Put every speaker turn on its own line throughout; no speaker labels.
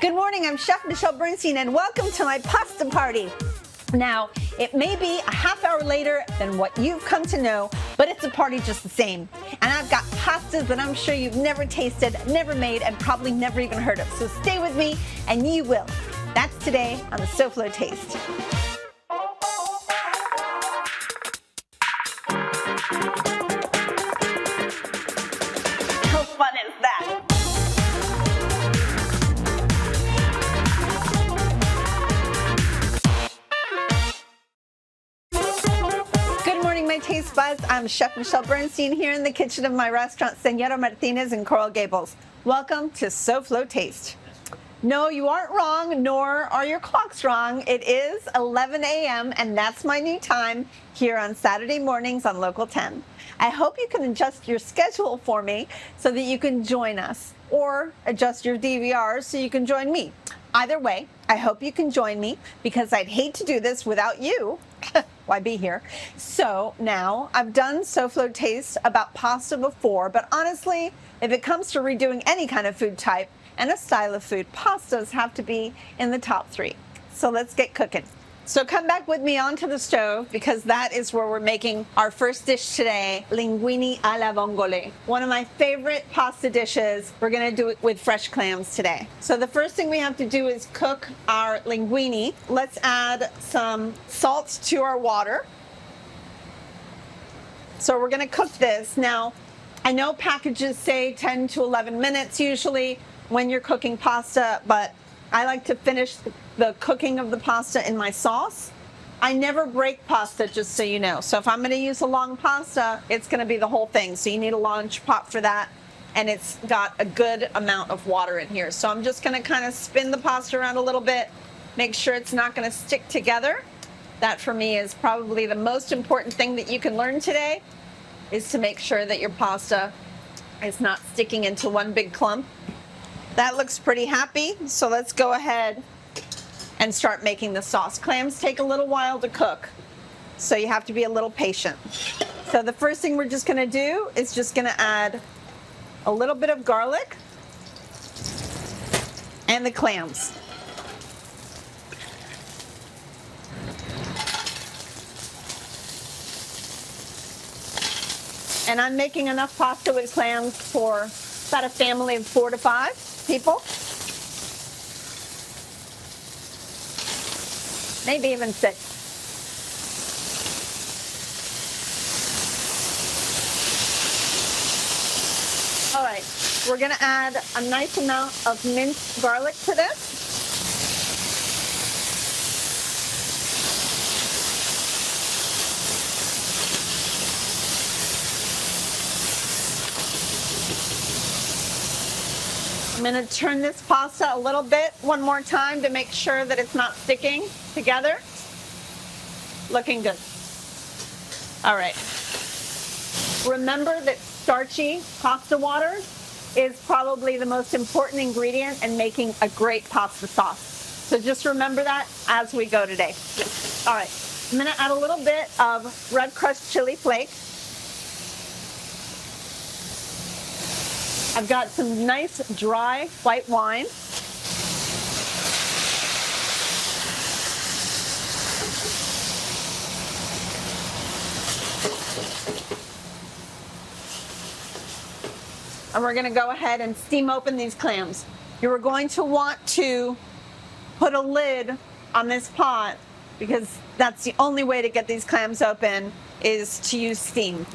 Good morning, I'm Chef Michelle Bernstein and welcome to my pasta party. Now, it may be a half hour later than what you've come to know, but it's a party just the same. And I've got pastas that I'm sure you've never tasted, never made, and probably never even heard of. So stay with me and you will. That's today on the SoFlo Taste. How fun is that? My taste buds. I'm Chef Michelle Bernstein here in the kitchen of my restaurant Señora Martinez in Coral Gables. Welcome to SoFlo Taste. No, you aren't wrong, nor are your clocks wrong. It is 11 a.m. and that's my new time here on Saturday mornings on Local 10. I hope you can adjust your schedule for me so that you can join us, or adjust your DVRs so you can join me. Either way, I hope you can join me because I'd hate to do this without you. Why be here? So now I've done SoFlo Taste about pasta before, but honestly, if it comes to redoing any kind of food type and a style of food, pastas have to be in the top 3. So let's get cooking. So come back with me onto the stove because that is where we're making our first dish today, linguine a la vongole. One of my favorite pasta dishes. We're gonna do it with fresh clams today. So the first thing we have to do is cook our linguine. Let's add some salt to our water. So we're gonna cook this. Now, I know packages say 10 to 11 minutes usually when you're cooking pasta, but I like to finish the cooking of the pasta in my sauce. I never break pasta, just so you know. So if I'm gonna use a long pasta, it's gonna be the whole thing. So you need a lunch pot for that. And it's got a good amount of water in here. So I'm just gonna kind of spin the pasta around a little bit, make sure it's not gonna stick together. That for me is probably the most important thing that you can learn today, is to make sure that your pasta is not sticking into one big clump. That looks pretty happy, so let's go ahead and start making the sauce. Clams take a little while to cook, so you have to be a little patient. So the first thing we're just gonna do is just gonna add a little bit of garlic and the clams. And I'm making enough pasta with clams for about a family of 4 to 5 people. Maybe even 6. All right, we're gonna add a nice amount of minced garlic to this. I'm going to turn this pasta a little bit one more time to make sure that it's not sticking together. Looking good. All right. Remember that starchy pasta water is probably the most important ingredient in making a great pasta sauce. So just remember that as we go today. All right. I'm going to add a little bit of red crushed chili flakes. I've got some nice dry white wine. And we're going to go ahead and steam open these clams. You're going to want to put a lid on this pot because that's the only way to get these clams open, is to use steam.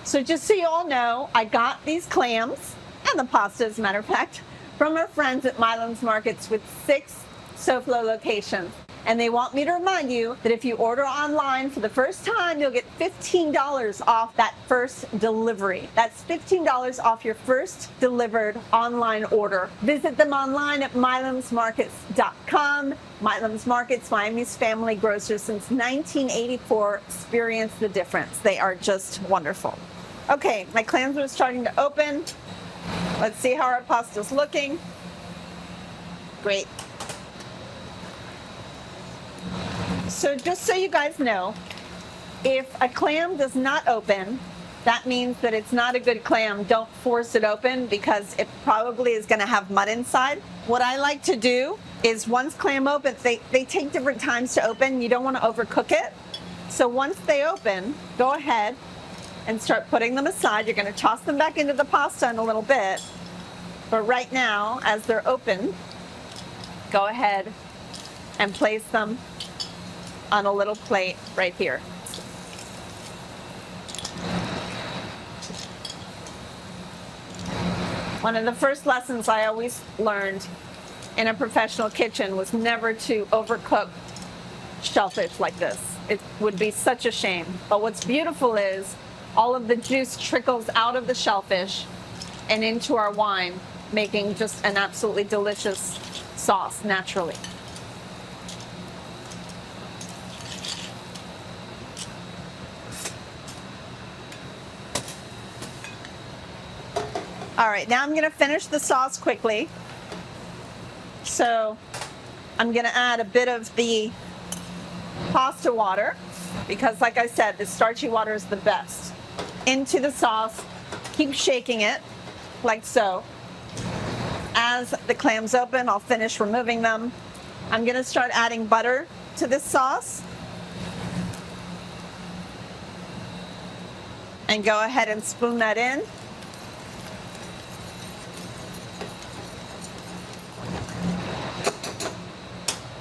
So just so you all know, I got these clams, and the pasta as a matter of fact, from our friends at Milan's Markets with 6 SoFlo locations. And they want me to remind you that if you order online for the first time, you'll get $15 off that first delivery. That's $15 off your first delivered online order. Visit them online at milansmarkets.com. Milan's Markets, Miami's family grocer since 1984. Experience the difference. They are just wonderful. Okay, my clams are starting to open. Let's see how our pasta's looking. Great. So just so you guys know, if a clam does not open, that means that it's not a good clam. Don't force it open because it probably is going to have mud inside. What I like to do is once clam opens, they take different times to open. You don't want to overcook it. So once they open, go ahead and start putting them aside. You're going to toss them back into the pasta in a little bit. But right now, as they're open, go ahead and place them on a little plate right here. One of the first lessons I always learned in a professional kitchen was never to overcook shellfish like this. It would be such a shame. But what's beautiful is all of the juice trickles out of the shellfish and into our wine, making just an absolutely delicious sauce naturally. All right, now I'm going to finish the sauce quickly. So I'm going to add a bit of the pasta water because, like I said, the starchy water is the best. Into the sauce, keep shaking it like so. As the clams open, I'll finish removing them. I'm going to start adding butter to this sauce. And go ahead and spoon that in.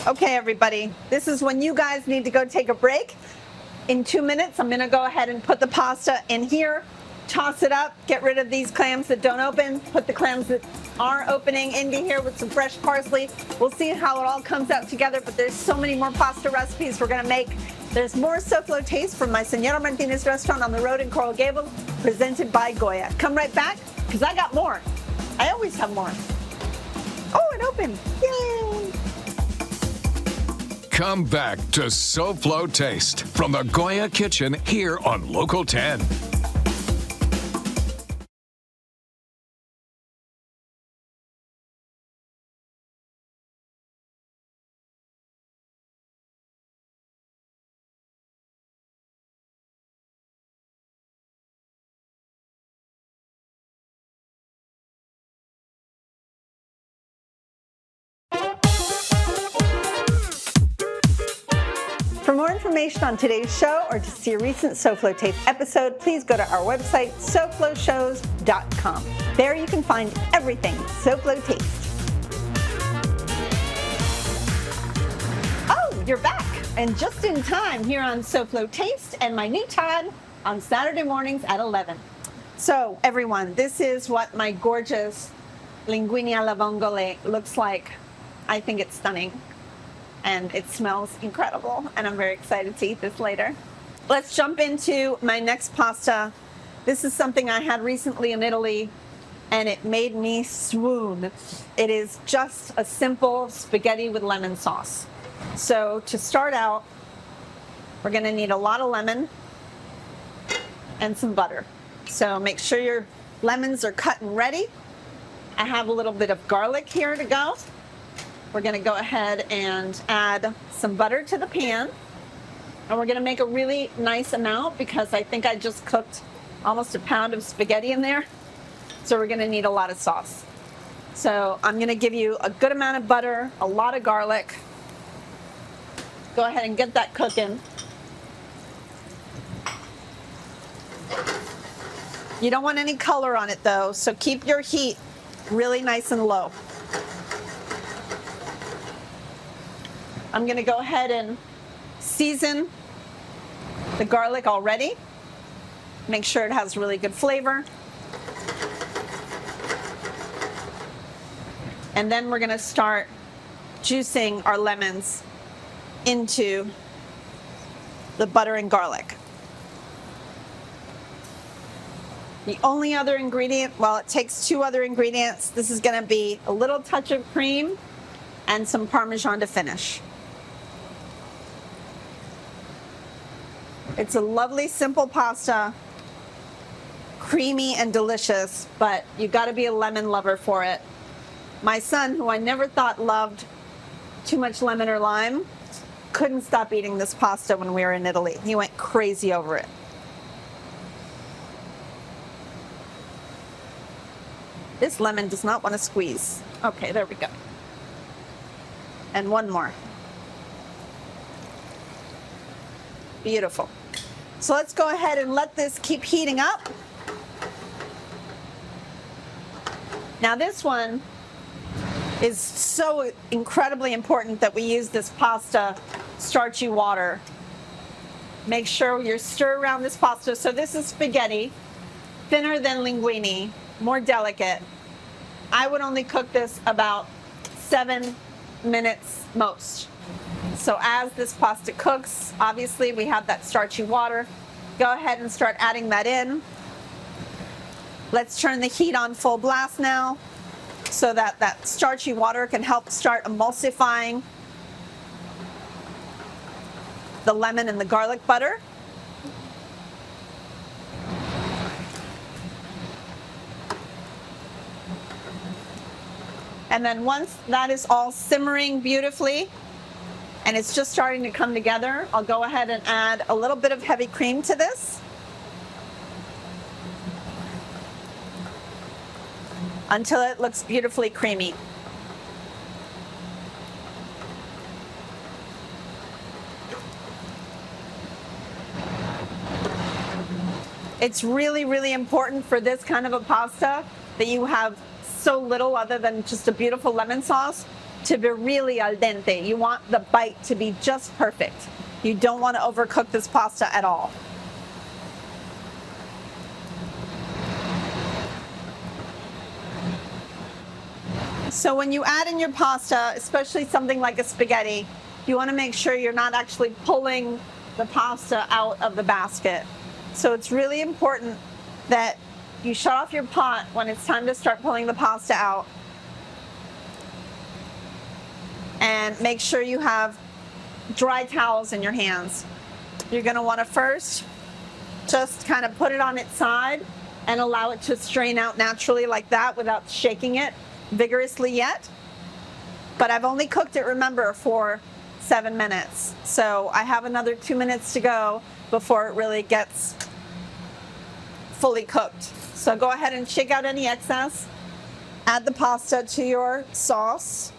Okay, everybody, this is when you guys need to go take a break. In 2 minutes, I'm gonna go ahead and put the pasta in here, toss it up, get rid of these clams that don't open, put the clams that are opening into here with some fresh parsley. We'll see how it all comes out together, but there's so many more pasta recipes we're gonna make. There's more SoFlo Taste from my Señora Martinez restaurant on the road in Coral Gables, presented by Goya. Come right back, because I got more. I always have more. Oh, it opened, yay!
Come back to SoFlo Taste from the Goya Kitchen here on Local 10.
For more information on today's show or to see a recent SoFlo Taste episode, please go to our website, SoFloShows.com. There you can find everything SoFlo Taste. Oh, you're back, and just in time here on SoFlo Taste and my new time on Saturday mornings at 11. So, everyone, this is what my gorgeous Linguine alla Vongole looks like. I think it's stunning. And it smells incredible, and I'm very excited to eat this later. Let's jump into my next pasta. This is something I had recently in Italy, and it made me swoon. It is just a simple spaghetti with lemon sauce. So to start out, we're gonna need a lot of lemon and some butter. So make sure your lemons are cut and ready. I have a little bit of garlic here to go. We're going to go ahead and add some butter to the pan. And we're going to make a really nice amount because I think I just cooked almost a pound of spaghetti in there. So we're going to need a lot of sauce. So I'm going to give you a good amount of butter, a lot of garlic. Go ahead and get that cooking. You don't want any color on it though, so keep your heat really nice and low. I'm going to go ahead and season the garlic already. Make sure it has really good flavor. And then we're going to start juicing our lemons into the butter and garlic. The only other ingredient, well, it takes 2 other ingredients. This is going to be a little touch of cream and some Parmesan to finish. It's a lovely, simple pasta, creamy and delicious, but you got to be a lemon lover for it. My son, who I never thought loved too much lemon or lime, couldn't stop eating this pasta when we were in Italy. He went crazy over it. This lemon does not want to squeeze. Okay, there we go. And one more. Beautiful. So let's go ahead and let this keep heating up. Now this one is so incredibly important that we use this pasta starchy water. Make sure you stir around this pasta. So this is spaghetti, thinner than linguine, more delicate. I would only cook this about 7 minutes most. So as this pasta cooks, obviously we have that starchy water. Go ahead and start adding that in. Let's turn the heat on full blast now so that that starchy water can help start emulsifying the lemon and the garlic butter. And then once that is all simmering beautifully and it's just starting to come together, I'll go ahead and add a little bit of heavy cream to this until it looks beautifully creamy. It's really, really important for this kind of a pasta that you have so little other than just a beautiful lemon sauce to be really al dente. You want the bite to be just perfect. You don't want to overcook this pasta at all. So when you add in your pasta, especially something like a spaghetti, you want to make sure you're not actually pulling the pasta out of the basket. So it's really important that you shut off your pot when it's time to start pulling the pasta out. And make sure you have dry towels in your hands. You're going to want to first just kind of put it on its side and allow it to strain out naturally like that without shaking it vigorously yet. But I've only cooked it, remember, for 7 minutes. So I have another 2 minutes to go before it really gets fully cooked. So go ahead and shake out any excess. Add the pasta to your sauce.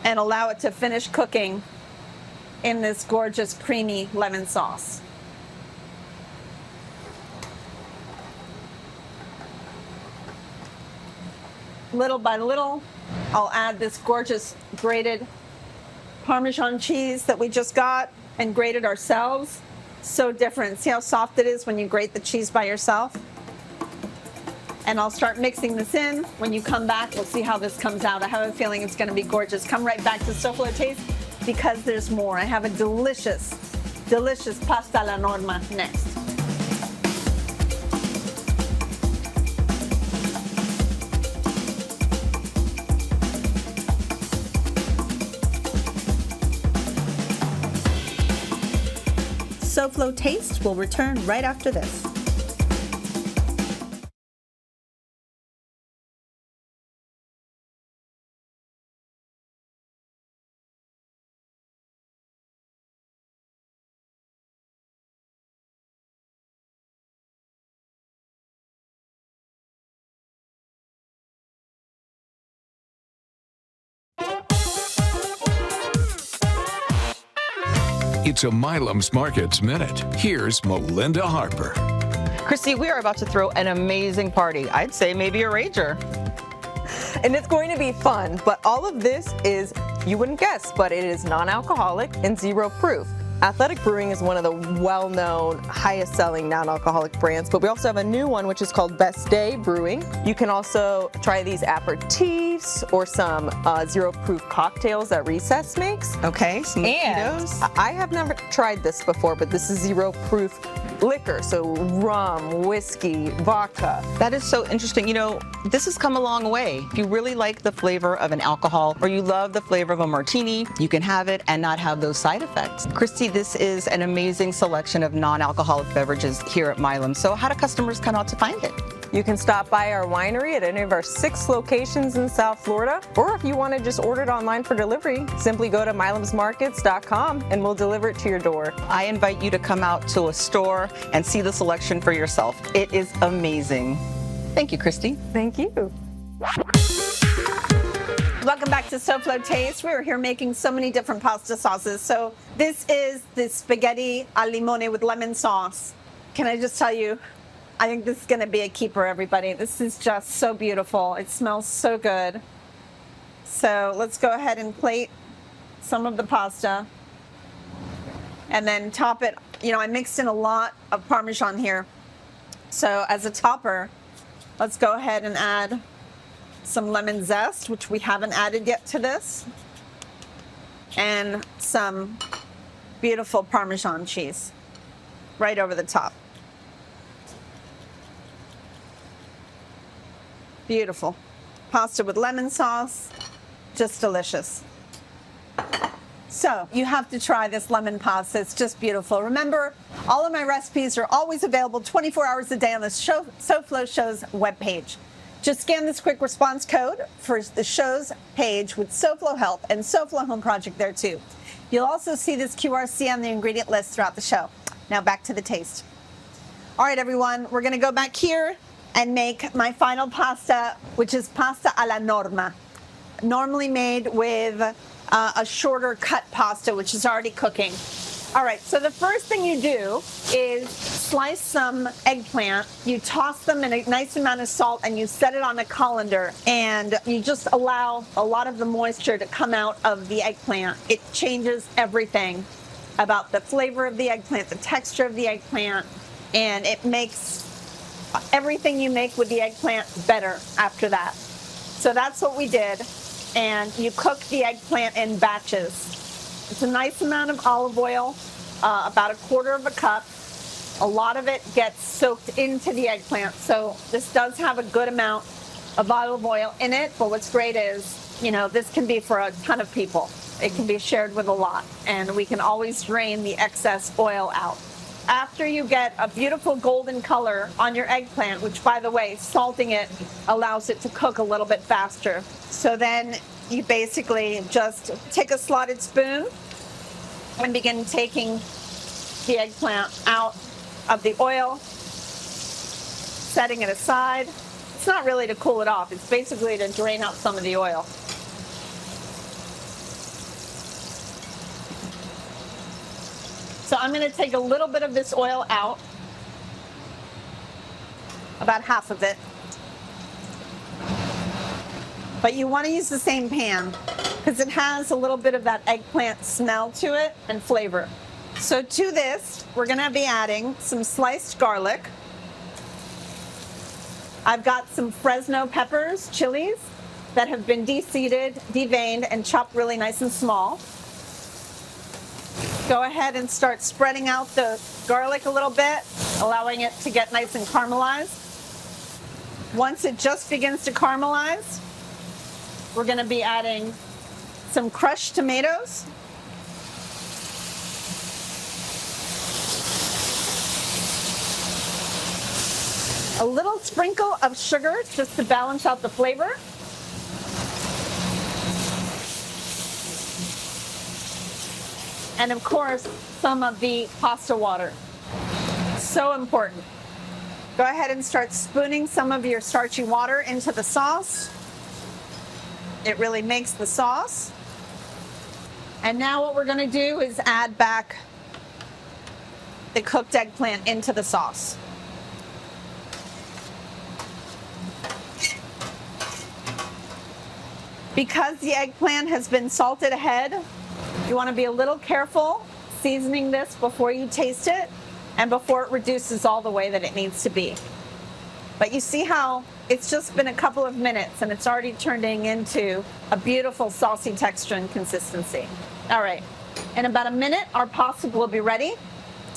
And allow it to finish cooking in this gorgeous creamy lemon sauce. Little by little, I'll add this gorgeous grated Parmesan cheese that we just got and grated ourselves. So different. See how soft it is when you grate the cheese by yourself? And I'll start mixing this in. When you come back, we'll see how this comes out. I have a feeling it's going to be gorgeous. Come right back to SoFlo Taste because there's more. I have a delicious, delicious pasta alla Norma next. SoFlo Taste will return right after this.
It's a Milam's Markets Minute. Here's Melinda Harper.
Christy, we are about to throw an amazing party. I'd say maybe a rager.
And it's going to be fun, but all of this is, you wouldn't guess, but it is non-alcoholic and zero proof. Athletic Brewing is one of the well-known, highest-selling non-alcoholic brands, but we also have a new one, which is called Best Day Brewing. You can also try these aperitifs or some zero-proof cocktails that Recess makes.
Okay, some
And I have never tried this before, but this is zero-proof liquor, so rum, whiskey, vodka.
That is so interesting. You know, this has come a long way. If you really like the flavor of an alcohol or you love the flavor of a martini, you can have it and not have those side effects. Christy, this is an amazing selection of non-alcoholic beverages here at Milam. So how do customers come out to find it?
You can stop by our winery at any of our 6 locations in South Florida, or if you want to just order it online for delivery, simply go to milamsmarkets.com and we'll deliver it to your door.
I invite you to come out to a store and see the selection for yourself. It is amazing. Thank you, Christy.
Thank you.
Welcome back to SoFlo Taste. We were here making so many different pasta sauces. So this is the spaghetti al limone with lemon sauce. Can I just tell you, I think this is going to be a keeper, everybody. This is just so beautiful. It smells so good. So let's go ahead and plate some of the pasta and then top it. You know, I mixed in a lot of Parmesan here. So as a topper, let's go ahead and add some lemon zest, which we haven't added yet to this, and some beautiful Parmesan cheese right over the top. Beautiful. Pasta with lemon sauce, just delicious. So you have to try this lemon pasta. It's just beautiful. Remember, all of my recipes are always available 24 hours a day on the SoFlo Show's webpage. Just scan this quick response code for the show's page with SoFlo Help and SoFlo Home Project there too. You'll also see this QRC on the ingredient list throughout the show. Now back to the taste. All right, everyone, we're going to go back here and make my final pasta, which is pasta alla Norma. Normally made with a shorter cut pasta, which is already cooking. All right, so the first thing you do is slice some eggplant. You toss them in a nice amount of salt and you set it on a colander, and you just allow a lot of the moisture to come out of the eggplant. It changes everything about the flavor of the eggplant, the texture of the eggplant, and it makes everything you make with the eggplant better after that. So that's what we did, and you cook the eggplant in batches. It's a nice amount of olive oil, about 1/4 cup. A lot of it gets soaked into the eggplant, so this does have a good amount of olive oil in it, but what's great is, you know, this can be for a ton of people. It can be shared with a lot, and we can always drain the excess oil out. After you get a beautiful golden color on your eggplant, which, by the way, salting it allows it to cook a little bit faster. So then you basically just take a slotted spoon and begin taking the eggplant out of the oil, setting it aside. It's not really to cool it off. It's basically to drain out some of the oil. So I'm going to take a little bit of this oil out, about half of it. But you want to use the same pan because it has a little bit of that eggplant smell to it and flavor. So to this, we're going to be adding some sliced garlic. I've got some Fresno peppers, chilies, that have been de-seeded, deveined, and chopped really nice and small. Go ahead and start spreading out the garlic a little bit, allowing it to get nice and caramelized. Once it just begins to caramelize, we're going to be adding some crushed tomatoes. A little sprinkle of sugar just to balance out the flavor. And of course, some of the pasta water. So important. Go ahead and start spooning some of your starchy water into the sauce. It really makes the sauce. And now what we're going to do is add back the cooked eggplant into the sauce. Because the eggplant has been salted ahead, you want to be a little careful seasoning this before you taste it and before it reduces all the way that it needs to be. But you see how it's just been a couple of minutes and it's already turning into a beautiful saucy texture and consistency. All right, in about a minute, our pasta will be ready.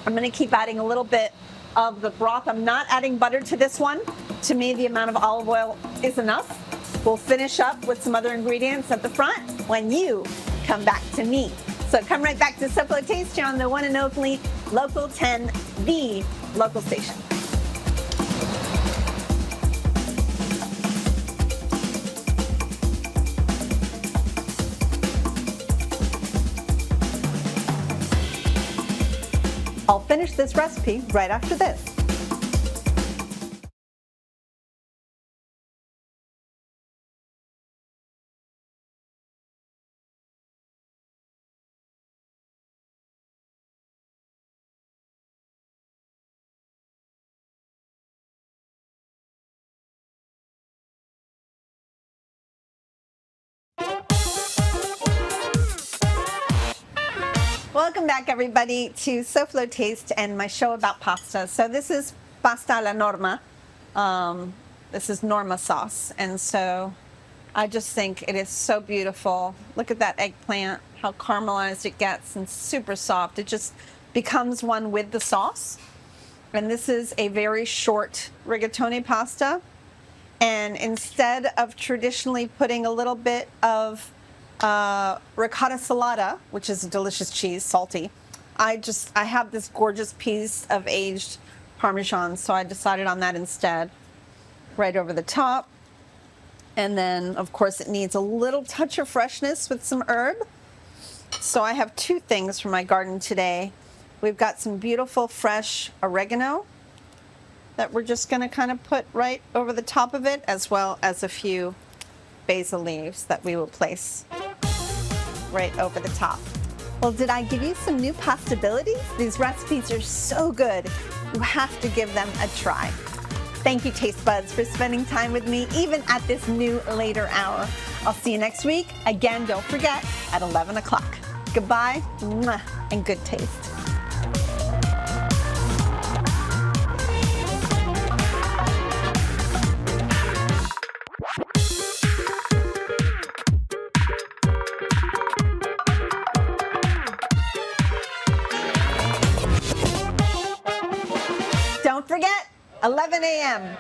I'm going to keep adding a little bit of the broth. I'm not adding butter to this one. To me, the amount of olive oil is enough. We'll finish up with some other ingredients at the front when you come back to me. So come right back to SoFlo Taste here on the one and only Local 10, the local station. I'll finish this recipe right after this. Welcome back, everybody, to SoFlo Taste and my show about pasta. So this is pasta alla Norma. This is Norma sauce, and so I just think it is so beautiful. Look at that eggplant, how caramelized it gets and super soft. It just becomes one with the sauce. And this is a very short rigatoni pasta. And instead of traditionally putting a little bit of ricotta salata, which is a delicious cheese, salty, I have this gorgeous piece of aged Parmesan, so I decided on that instead, right over the top. And then, of course, it needs a little touch of freshness with some herb. So I have two things from my garden today. We've got some beautiful fresh oregano that we're just going to kind of put right over the top of it, as well as a few basil leaves that we will place right over the top. Well, did I give you some new possibilities? These recipes are so good. You have to give them a try. Thank you, Taste Buds, for spending time with me, even at this new later hour. I'll see you next week. Again, don't forget, at 11 o'clock. Goodbye, and good taste. Don't forget, 11 a.m.